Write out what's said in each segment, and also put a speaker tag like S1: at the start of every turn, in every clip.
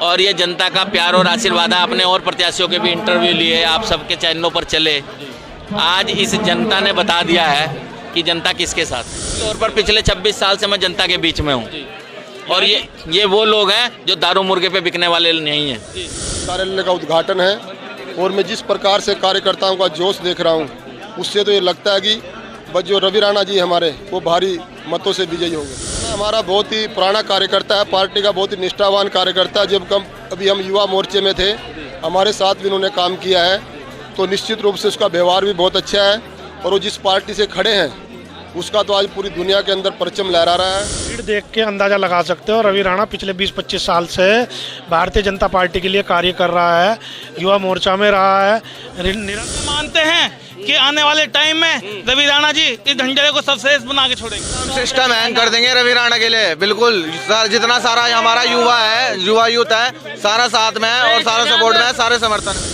S1: और ये जनता का प्यार और आशीर्वाद है। आपने और प्रत्याशियों के भी इंटरव्यू लिए, आप सबके चैनलों पर चले, आज इस जनता ने बता दिया है कि जनता किसके साथ है। और पर पिछले 26 साल से मैं जनता के बीच में हूँ और ये वो लोग हैं जो दारू मुर्गे पे बिकने वाले नहीं हैं।
S2: कार्यालय का उद्घाटन है और मैं जिस प्रकार से कार्यकर्ताओं का जोश देख रहा हूँ उससे तो ये लगता है कि बस जो रवि राणा जी हमारे वो भारी मतों से विजयी होंगे। हमारा बहुत ही पुराना कार्यकर्ता है, पार्टी का बहुत ही निष्ठावान कार्यकर्ता है। जब अभी हम युवा मोर्चे में थे हमारे साथ भी उन्होंने काम किया है, तो निश्चित रूप से उसका व्यवहार भी बहुत अच्छा है और वो जिस पार्टी से खड़े हैं उसका तो आज पूरी दुनिया के अंदर परचम लहरा रहा है।
S3: भीड़ देख के अंदाजा लगा सकते हो रवि राणा पिछले 20-25 साल से भारतीय जनता पार्टी के लिए कार्य कर रहा है, युवा मोर्चा में रहा है।
S4: मानते हैं कि आने वाले टाइम में रवि राणा जी इस ढंढेरे को सर्वश्रेष्ठ बना के छोड़ेंगे।
S5: सिस्टम हैंग कर देंगे रवि राणा के लिए, बिल्कुल। जितना सारा हमारा युवा है, युवा यूथ है, सारा साथ में है और सारा सपोर्ट में है, सारे समर्थन में।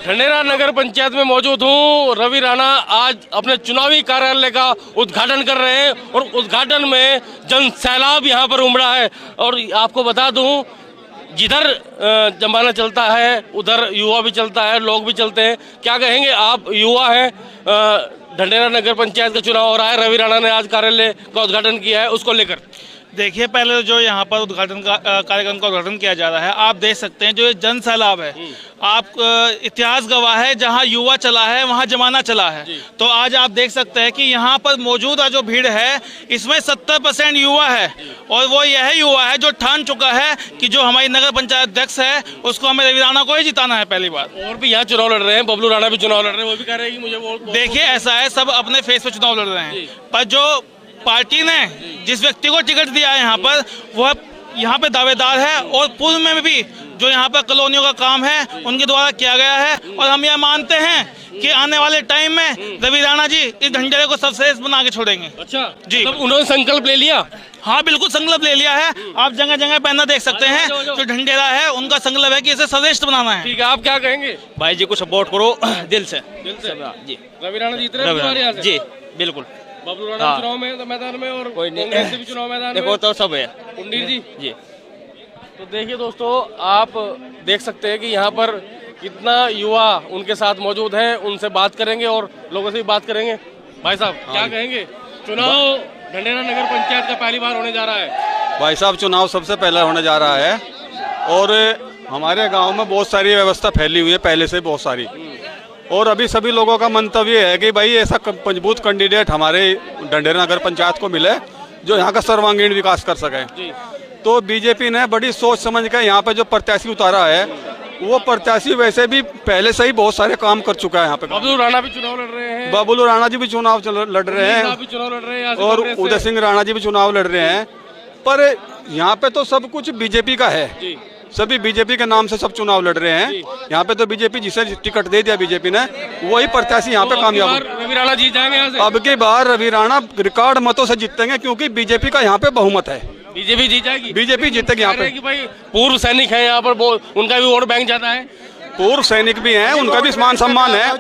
S6: ढंढेरा नगर पंचायत में मौजूद हूँ। रवि राणा आज अपने चुनावी कार्यालय का उद्घाटन कर रहे हैं और उद्घाटन में जन सैलाब यहाँ पर उमड़ा है। और आपको बता दूँ जिधर जमाना चलता है उधर युवा भी चलता है, लोग भी चलते हैं। क्या कहेंगे आप, युवा हैं, ढंढेरा नगर पंचायत का चुनाव हो रहा है, रवि राणा ने आज कार्यालय का उद्घाटन किया है, उसको लेकर
S4: देखिए, पहले जो यहाँ पर उद्घाटन का कार्यक्रम का उद्घाटन किया जा रहा है, आप देख सकते हैं जो ये जन सैलाब है, आप इतिहास गवाह है, जहाँ युवा चला है वहाँ जमाना चला है। तो आज आप देख सकते हैं कि यहाँ पर मौजूदा जो भीड़ है इसमें 70% युवा है और वो यह युवा है जो ठान चुका है कि जो हमारी नगर पंचायत अध्यक्ष है उसको हमें रवि राणा को ही जिताना है पहली बार।
S6: और भी यहाँ चुनाव लड़ रहे हैं, बबलू राणा भी चुनाव लड़ रहे हैं, वो भी कह रहे हैं कि मुझे वोट।
S4: देखिए, ऐसा है, सब अपने फेस पे चुनाव लड़ रहे हैं, पर जो पार्टी ने जिस व्यक्ति को टिकट दिया है यहाँ पर वह यहाँ पे दावेदार है और पूर्व में भी जो यहाँ पर कॉलोनियों का काम है उनके द्वारा किया गया है। और हम यह मानते हैं कि आने वाले टाइम में रवि राणा जी इस ढंढेरे को सर्वश्रेष्ठ बना के छोड़ेंगे।
S6: अच्छा
S4: जी,
S6: मतलब उन्होंने संकल्प ले लिया।
S4: हाँ, बिल्कुल संकल्प ले लिया है। आप जगह जगह बैनर देख सकते हैं, जो ढंढेरा है उनका संकल्प है कि इसे सर्वश्रेष्ठ बनाना है।
S6: ठीक है, आप क्या कहेंगे?
S4: भाई जी को सपोर्ट करो दिल से।
S6: जी, रवि राणा जीत रहे हैं
S4: जी, बिल्कुल।
S6: बबलू राणा चुनाव में मैदान में और कांग्रेस भी चुनाव मैदान में,
S4: देखो तो सब है।
S6: कुंडीर जी
S4: जी,
S6: तो देखिए दोस्तों, आप देख सकते हैं कि यहाँ पर कितना युवा उनके साथ मौजूद हैं, उनसे बात करेंगे और लोगों से भी बात करेंगे। भाई साहब क्या कहेंगे? चुनाव ढंढेरा नगर पंचायत का पहली बार होने जा रहा है।
S7: भाई साहब, चुनाव सबसे पहले होने जा रहा है और हमारे गांव में बहुत सारी व्यवस्था फैली हुई है पहले से, बहुत सारी। और अभी सभी लोगों का मंतव्य है कि भाई ऐसा मजबूत कैंडिडेट हमारे ढंढेरा नगर पंचायत को मिले जो यहाँ का सर्वांगीण विकास कर सके। तो बीजेपी ने बड़ी सोच समझ के यहाँ पे जो प्रत्याशी उतारा है, वो प्रत्याशी वैसे भी पहले से ही बहुत सारे काम कर चुका है यहाँ पे।
S6: बबलू राणा भी चुनाव लड़ रहे हैं,
S7: बबलू राणा जी भी चुनाव लड़ रहे हैं और उदय सिंह राणा जी भी चुनाव लड़ रहे हैं। पर यहाँ पे तो सब कुछ बीजेपी का है, सभी बीजेपी के नाम से सब चुनाव लड़ रहे हैं। यहाँ पे तो बीजेपी जिसे टिकट दे दिया बीजेपी ने वही प्रत्याशी यहाँ पे कामयाब।
S6: रवि राणा जीत जाएंगे यहाँ से।
S7: अब की बार रवि राणा रिकॉर्ड मतों से जीतेंगे क्योंकि बीजेपी का यहाँ पे बहुमत है।
S6: बीजेपी जीत जाएगी,
S7: बीजेपी जीतेगी यहाँ पे।
S6: कि भाई पूर्व सैनिक है यहाँ पर, उनका भी वोट बैंक जाता है।
S7: पूर्व सैनिक भी हैं, उनका भी मान सम्मान है,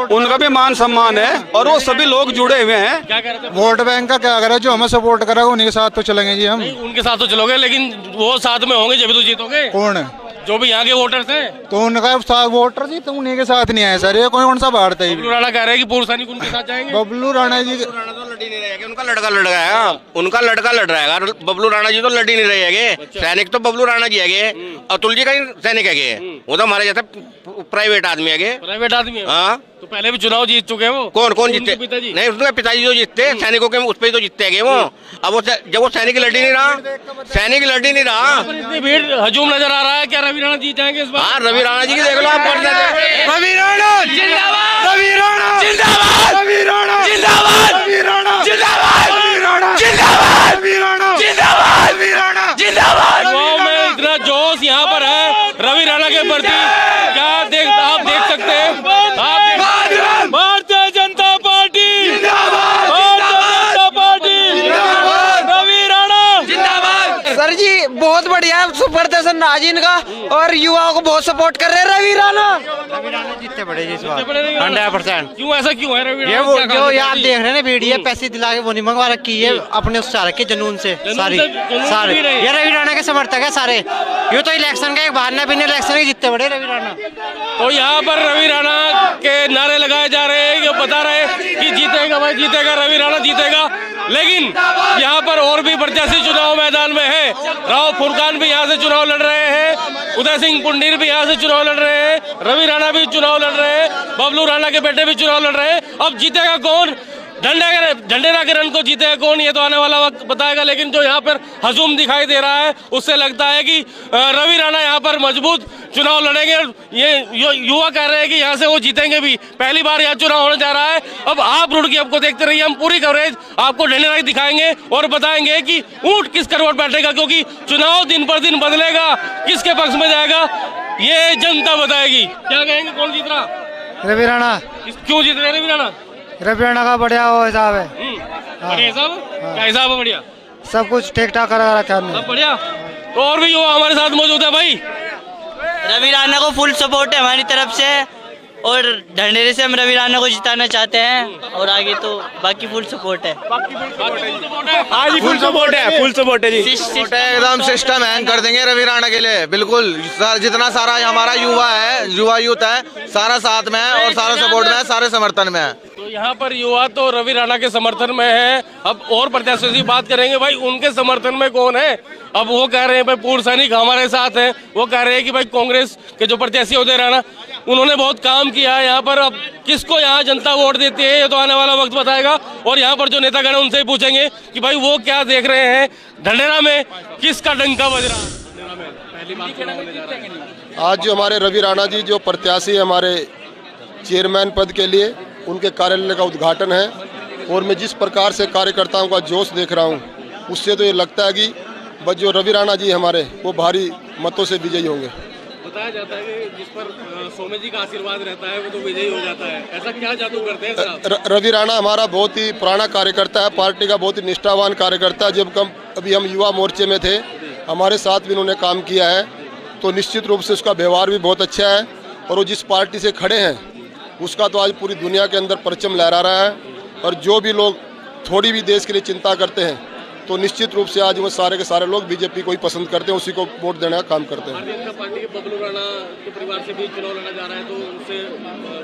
S7: उनका भी मान सम्मान है और वो सभी लोग जुड़े हुए हैं।
S6: क्या कह रहे थे?
S8: वोट बैंक का क्या करें, जो हमें सपोर्ट करेगा उन्हीं के साथ तो चलेंगे जी हम।
S6: उनके साथ तो चलोगे, लेकिन वो साथ में होंगे जब तो जीतोगे।
S8: कौन है?
S6: जो भी यहाँ के वोटर्स हैं।
S8: तो उनका वोटर जी तो उन्हीं के साथ नहीं आए सर, ये कौन सा भारत है?
S6: बबलू राणा कह रहे हैं कि पूर्व सैनिक उनके साथ जाएंगे।
S8: बबलू राणा जी
S5: तो लड़ ही नहीं रहेगा, उनका लड़का लड़ रहेगा, उनका लड़का लड़ रहेगा। बबलू राणा जी तो लड़ ही नहीं रहेंगे। सैनिक तो बबलू राणा जी है, अतुल जी का ही सैनिक है, वो तो हमारे जैसा प्राइवेट आदमी है।
S6: प्राइवेट आदमी है।
S5: हाँ,
S6: तो पहले भी चुनाव जीत चुके हैं वो।
S5: कौन जीते?
S6: पिताजी
S5: नहीं, उसके पिताजी जो जीतते सैनिकों के उस पर तो जीतते हैं वो। अब वो जब वो सैनिक लड़ी नहीं रहा, सैनिक लड़ी नहीं रहा।
S6: इतनी भीड़ हजूम नजर आ रहा है, क्या रवि राणा जीत जाएंगे इस बार?
S5: हाँ, रवि राणा जी की देख लो आप।
S8: रवि राणा जिंदाबाद, रवि राणा जिंदाबाद, रवि राणा जिंदाबाद, रवि राणा जिंदाबाद, रवि राणा जिंदाबाद, रवि राणा जिंदाबाद, रवि राणा जिंदाबाद।
S6: युवाओं में इतना जोश यहाँ पर है रवि राणा के प्रति, क्या आप देख सकते हैं। भारतीय जनता
S9: पसंद आज इनका, और युवाओं को बहुत सपोर्ट कर रहे हैं रवि राणा।
S10: जितने बड़े जिस बार
S6: 100%। क्यों ऐसा क्यों है रवि
S10: ये
S6: राणा?
S10: वो
S6: क्या
S10: जो
S6: खासियत
S10: ये आप
S6: है?
S10: देख रहे हैं ना वीडियो, पैसे दिला के वो नहीं मंगवा रखी है, अपने उससे रखे जुनून से सारी सारे। ये रवि राणा के समर्थक है सारे। ये तो इलेक्शन का एक बहाना, बिना इलेक्शन के जितने बड़े रवि राणा।
S6: तो यहाँ पर रवि राणा के नारे लगाए जा रहे हैं, ये बता रहे हैं कि जीतेगा भाई जीतेगा, रवि राणा जीतेगा। लेकिन यहाँ पर और भी प्रत्याशी चुनाव मैदान में है। राव फुरकान भी यहाँ से चुनाव लड़ रहे हैं, उदय सिंह पुंडीर भी यहाँ से चुनाव लड़ रहे हैं, रवि राणा भी चुनाव लड़ रहे हैं, बबलू राणा के बेटे भी चुनाव लड़ रहे हैं। अब जीतेगा कौन? ढंढेरा के रन को जीतेगा कौन, ये तो आने वाला वक्त बताएगा। लेकिन जो यहाँ पर हजूम दिखाई दे रहा है, उससे लगता है कि रवि राणा यहाँ पर मजबूत चुनाव लड़ेंगे। ये युवा कह रहे हैं कि यहाँ से वो जीतेंगे भी। पहली बार यहाँ चुनाव होने जा रहा है। अब आप रुड़ के आपको देखते रहिए, हम पूरी कवरेज आपको ढंढेरा की दिखाएंगे और बताएंगे कि ऊंट किस करवट बैठेगा, क्योंकि चुनाव दिन पर दिन बदलेगा। किसके पक्ष में जाएगा ये जनता बताएगी। क्या कहेंगे, कौन जीत रहा?
S10: रवि राणा।
S6: क्यों जीत रहे रवि राणा?
S10: रवि राणा का बढ़िया वो हिसाब है,
S6: बढ़िया हिसाब? क्या हिसाब है? बढ़िया,
S10: सब कुछ ठीक ठाक करा रखा है।
S6: सब बढ़िया। तो और भी युवा हमारे साथ मौजूद है भाई।
S9: रवि राणा को फुल सपोर्ट है हमारी तरफ से, और ढंढेरे से हम रवि राणा को जिताना चाहते हैं, और आगे तो बाकी फुल सपोर्ट है।
S8: आज फुल सपोर्ट है, फुल सपोर्ट है जी।
S11: एकदम सिस्टम हैंग कर देंगे रवि राणा के लिए, बिल्कुल। जितना सारा हमारा युवा है, युवा यूथ है, सारा साथ में है और सारा सपोर्ट में है, सारे समर्थन में है।
S6: तो यहाँ पर युवा तो रवि राणा के समर्थन में है। अब और प्रत्याशियों से बात करेंगे, भाई उनके समर्थन में कौन है। अब वो कह रहे हैं भाई पूर्व सैनिक हमारे साथ हैं, वो कह रहे हैं कि भाई कांग्रेस के जो प्रत्याशी उदय राणा, उन्होंने बहुत काम किया है यहाँ पर। अब किसको यहाँ जनता वोट देती है, ये तो आने वाला वक्त बताएगा। और यहाँ पर जो नेतागण है उनसे ही पूछेंगे कि भाई वो क्या देख रहे हैं, ढंढेरा में किसका डंका बज रहा है।
S2: आज जो हमारे रवि राणा जी जो प्रत्याशी है हमारे चेयरमैन पद के लिए, उनके कार्यालय का उद्घाटन है, और मैं जिस प्रकार से कार्यकर्ताओं का जोश देख रहा हूँ, उससे तो ये लगता है कि बस जो रवि राणा जी हमारे, वो भारी मतों से विजयी होंगे।
S6: बताया जाता है कि जिस पर सोमे जी का आशीर्वाद रहता है वो तो विजयी हो जाता है। ऐसा क्या जादू करते हैं साहब?
S2: रवि राणा हमारा बहुत ही पुराना कार्यकर्ता है, पार्टी का बहुत ही निष्ठावान कार्यकर्ता है। जब अभी हम युवा मोर्चे में थे, हमारे साथ भी उन्होंने काम किया है, तो निश्चित रूप से उसका व्यवहार भी बहुत अच्छा है। और वो जिस पार्टी से खड़े हैं, उसका तो आज पूरी दुनिया के अंदर परचम लहरा रहा है। और जो भी लोग थोड़ी भी देश के लिए चिंता करते हैं, तो निश्चित रूप से आज वो सारे के सारे लोग बीजेपी को ही पसंद करते हैं, उसी को वोट देने का काम करते हैं।
S6: भारतीय जनता पार्टी के बबलू राणा के परिवार से भी चुनाव लड़ा जा रहा है, तो उनसे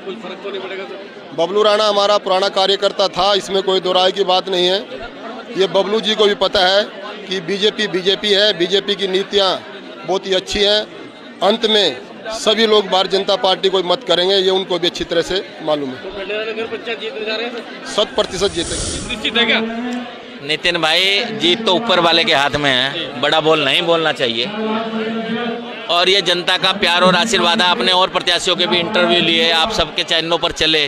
S6: कुछ फर्क तो नहीं पड़ेगा सर?
S2: बबलू राणा हमारा पुराना कार्यकर्ता था, इसमें कोई दो राय की बात नहीं है। ये बबलू जी को भी पता है कि बीजेपी है, बीजेपी की नीतियाँ बहुत ही अच्छी हैं। अंत में सभी लोग भारतीय जनता पार्टी को मत करेंगे, ये उनको भी अच्छी तरह से मालूम है।
S6: तो ढंढेरा नगर पंचायत जीतने जा रहे हैं
S2: 100% जीतेंगे।
S6: निश्चित है क्या?
S1: नितिन भाई, जीत तो ऊपर वाले के हाथ में है, बड़ा बोल नहीं बोलना चाहिए। और ये जनता का प्यार और आशीर्वाद है। आपने और प्रत्याशियों के भी इंटरव्यू लिए, आप सबके चैनलों पर चले।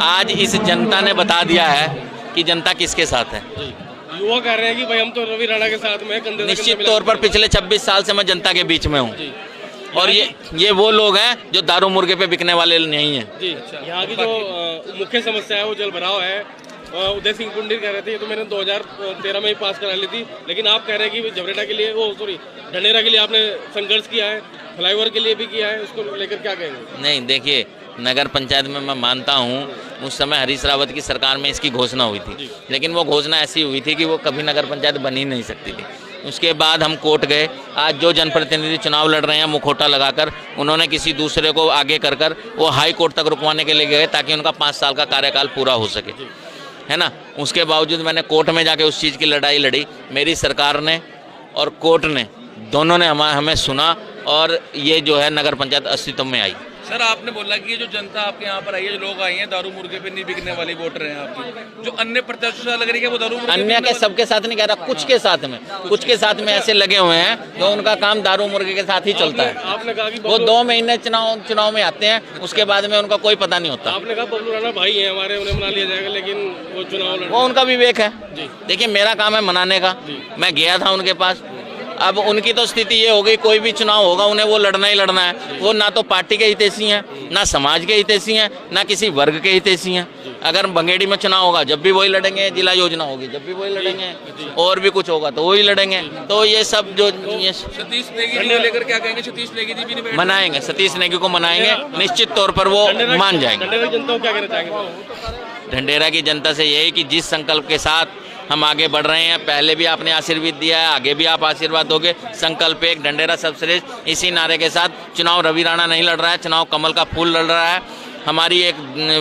S1: आज इस जनता ने बता दिया है कि जनता किसके साथ है।
S6: युवा कह रहे हैं कि भाई हम तो रवि राणा के साथ में हैं।
S1: निश्चित तौर पर पिछले 26 साल से मैं जनता के बीच में हूँ, और ये वो लोग हैं जो दारू मुर्गे पे बिकने वाले नहीं हैं।
S6: जी, यहाँ की जो मुख्य समस्या है वो जल भराव है। उदय सिंह पुंडीर कह रहे थे ये तो मैंने 2013 में ही पास करा ली थी, लेकिन आप कह रहे हैं कि जबरेटा के लिए, वो सॉरी ढंढेरा के लिए आपने संघर्ष किया है, फ्लाईओवर के लिए भी किया है, उसको लेकर क्या कहेंगे?
S1: नहीं, देखिए, नगर पंचायत में मैं मानता हूँ उस समय हरीश रावत की सरकार में इसकी घोषणा हुई थी, लेकिन वो घोषणा ऐसी हुई थी कि वो कभी नगर पंचायत बन ही नहीं सकती थी। उसके बाद हम कोर्ट गए। आज जो जनप्रतिनिधि चुनाव लड़ रहे हैं मुखौटा लगाकर, उन्होंने किसी दूसरे को आगे कर वो हाई कोर्ट तक रुकवाने के लिए गए ताकि उनका 5 साल का कार्यकाल पूरा हो सके, है ना। उसके बावजूद मैंने कोर्ट में जाके उस चीज़ की लड़ाई लड़ी। मेरी सरकार ने और कोर्ट ने, दोनों ने हमें सुना, और ये जो है नगर पंचायत अस्तित्व में आई।
S12: सर, आपने बोला कि ये जो जनता आपके यहाँ पर आई है, जो लोग आए हैं, दारू मुर्गे पे नहीं बिकने वाली वोटर हैं आपकी। जो अन्य प्रत्याशियों से लग रही है वो दारू मुर्गे,
S1: अन्य के सबके साथ नहीं कह रहा, कुछ के साथ में, कुछ के साथ में ऐसे लगे हुए हैं जो उनका काम दारू मुर्गे के साथ ही चलता है।
S6: आपने कहा कि
S1: वो 2 महीने चुनाव में आते हैं, उसके बाद में उनका कोई पता नहीं होता।
S6: आपने कहा बबलू राणा भाई है हमारे, उन्हें मना लिया जाएगा, लेकिन वो चुनाव
S1: वो उनका विवेक है। देखिए, मेरा काम है मनाने का। मैं गया था उनके पास, अब उनकी तो स्थिति ये हो गई, कोई भी चुनाव होगा उन्हें वो लड़ना ही लड़ना है। वो ना तो पार्टी के हितैषी हैं, ना समाज के हितैषी हैं, ना किसी वर्ग के हितैषी हैं। अगर बंगेड़ी में चुनाव होगा जब भी वही लड़ेंगे, जिला योजना होगी जब भी वही लड़ेंगे, और भी कुछ होगा तो वही लड़ेंगे। तो ये सब जो ये
S12: सतीश नेगी जी को लेकर क्या कहेंगे? सतीश नेगी जी भी नहीं
S1: मनाएंगे, सतीश नेगी को मनाएंगे, निश्चित तौर पर वो मान जाएंगे।
S6: जनता को क्या कहना चाहेंगे?
S1: ढंडेरा की जनता से यही कि जिस संकल्प के साथ हम आगे बढ़ रहे हैं, पहले भी आपने आशीर्वाद दिया है, आगे भी आप आशीर्वाद दोगे। संकल्प एक, ढंडेरा सर्वश्रेष्ठ, इसी नारे के साथ चुनाव रवि राणा नहीं लड़ रहा है, चुनाव कमल का फूल लड़ रहा है। हमारी एक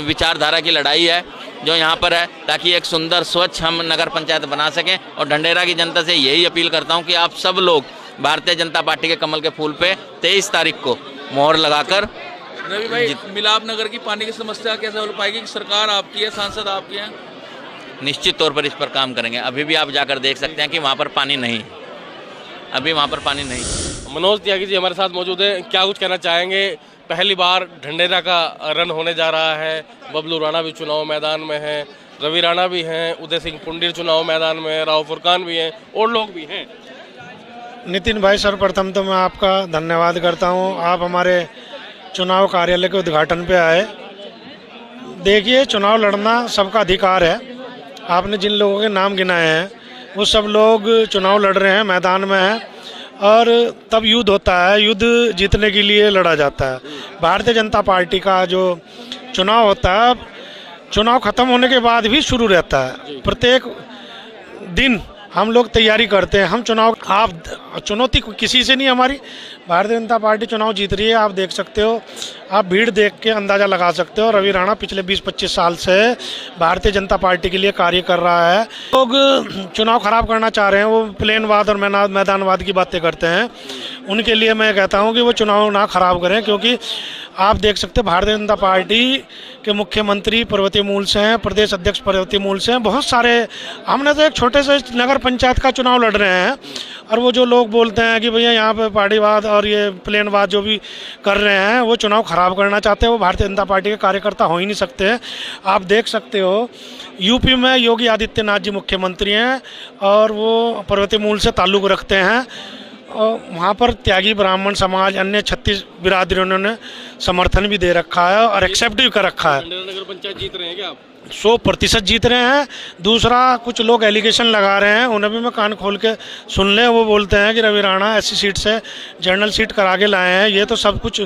S1: विचारधारा की लड़ाई है जो यहाँ पर है, ताकि एक सुंदर स्वच्छ हम नगर पंचायत बना सकें। और ढंडेरा की जनता से यही अपील करता हूँ कि आप सब लोग भारतीय जनता पार्टी के कमल के फूल पे 23 तारीख को मोहर लगाकर।
S12: रवि भाई, मिलाप नगर की पानी की समस्या कैसे हल पाएगी? सरकार आपकी है, सांसद आपके हैं,
S1: निश्चित तौर पर इस पर काम करेंगे। अभी भी आप जाकर देख सकते हैं कि वहाँ पर पानी नहीं, अभी वहाँ पर पानी नहीं।
S6: मनोज त्यागी जी हमारे साथ मौजूद हैं, क्या कुछ कहना चाहेंगे? पहली बार ढंडेरा का रन होने जा रहा है, बबलू राणा भी चुनाव मैदान में है, रवि राणा भी हैं, उदय सिंह पुंडीर चुनाव मैदान में, राव फुरकान भी हैं और लोग भी हैं।
S3: नितिन भाई, सर्वप्रथम तो मैं आपका धन्यवाद करता हूँ, आप हमारे चुनाव कार्यालय के उद्घाटन पे आए। देखिए, चुनाव लड़ना सबका अधिकार है। आपने जिन लोगों के नाम गिनाए हैं वो सब लोग चुनाव लड़ रहे हैं, मैदान में हैं, और तब युद्ध होता है, युद्ध जीतने के लिए लड़ा जाता है। भारतीय जनता पार्टी का जो चुनाव होता है, चुनाव ख़त्म होने के बाद भी शुरू रहता है। प्रत्येक दिन हम लोग तैयारी करते हैं। हम चुनाव, आप चुनौती किसी से नहीं, हमारी भारतीय जनता पार्टी चुनाव जीत रही है। आप देख सकते हो, आप भीड़ देख के अंदाज़ा लगा सकते हो। रवि राणा पिछले 20-25 साल से भारतीय जनता पार्टी के लिए कार्य कर रहा है। लोग चुनाव खराब करना चाह रहे हैं, वो प्लेनवाद और मैदानवाद की बातें करते हैं। उनके लिए मैं कहता हूं कि वो चुनाव ना खराब करें, क्योंकि आप देख सकते हैं भारतीय जनता पार्टी के मुख्यमंत्री पर्वतीय मूल से हैं, प्रदेश अध्यक्ष पर्वतीय मूल से हैं। बहुत सारे, हमने तो एक छोटे से नगर पंचायत का चुनाव लड़ रहे हैं, और वो जो लोग बोलते हैं कि भैया यहाँ पे पार्टीवाद और ये प्लेनवाद जो भी कर रहे हैं, वो चुनाव खराब करना चाहते हैं। वो भारतीय जनता पार्टी के कार्यकर्ता हो ही नहीं सकते हैं। आप देख सकते हो, यूपी में योगी आदित्यनाथ जी मुख्यमंत्री हैं और वो पर्वतीय मूल से ताल्लुक़ रखते हैं, और वहाँ पर त्यागी ब्राह्मण समाज, अन्य 36 बिरादरियों ने समर्थन भी दे रखा है और एक्सेप्ट भी कर रखा है।
S6: नगर पंचायत जीत रहे हैं क्या आप?
S3: 100% जीत रहे हैं। दूसरा, कुछ लोग एलिगेशन लगा रहे हैं, उन्हें भी मैं कान खोल के सुन लें। वो बोलते हैं कि रवि राणा ऐसी सीट से जनरल सीट करा के लाए हैं। ये तो सब कुछ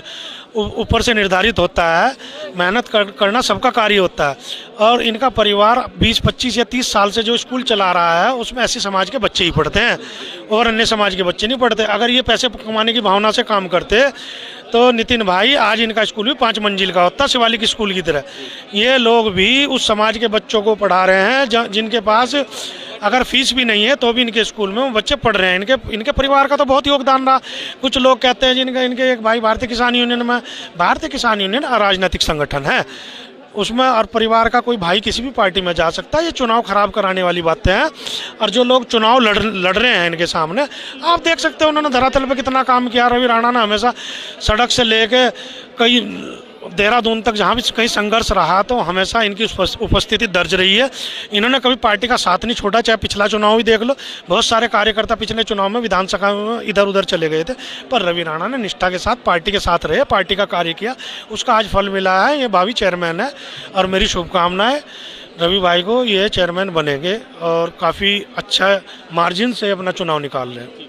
S3: ऊपर से निर्धारित होता है, मेहनत करना सबका कार्य होता है। और इनका परिवार 20-25 या 30 साल से जो स्कूल चला रहा है, उसमें ऐसे समाज के बच्चे ही पढ़ते हैं और अन्य समाज के बच्चे नहीं पढ़ते। अगर ये पैसे कमाने की भावना से काम करते तो नितिन भाई, आज इनका स्कूल भी 5 मंजिल का होता, शिवालिक स्कूल की तरह। ये लोग भी उस समाज के बच्चों को पढ़ा रहे हैं जिनके पास अगर फीस भी नहीं है तो भी इनके स्कूल में वो बच्चे पढ़ रहे हैं। इनके परिवार का तो बहुत योगदान रहा। कुछ लोग कहते हैं इनके एक भाई भारतीय किसान यूनियन में, भारतीय किसान यूनियन अराजनीतिक संगठन है, उसमें और परिवार का कोई भाई किसी भी पार्टी में जा सकता है। ये चुनाव खराब कराने वाली बातें हैं। और जो लोग चुनाव लड़ रहे हैं इनके सामने, आप देख सकते हो उन्होंने धरातल पे कितना काम किया। रवि राणा ने हमेशा सड़क से लेके कई देहरादून तक जहाँ भी कहीं संघर्ष रहा तो हमेशा इनकी उपस्थिति दर्ज रही है। इन्होंने कभी पार्टी का साथ नहीं छोड़ा, चाहे पिछला चुनाव भी देख लो। बहुत सारे कार्यकर्ता पिछले चुनाव में विधानसभा में इधर उधर चले गए थे, पर रवि राणा ने निष्ठा के साथ पार्टी के साथ रहे, पार्टी का कार्य किया, उसका आज फल मिला है। ये भावी चेयरमैन है और मेरी शुभकामनाएं रवि भाई को, ये चेयरमैन बनेंगे और काफ़ी अच्छा मार्जिन से अपना चुनाव निकाल रहे हैं।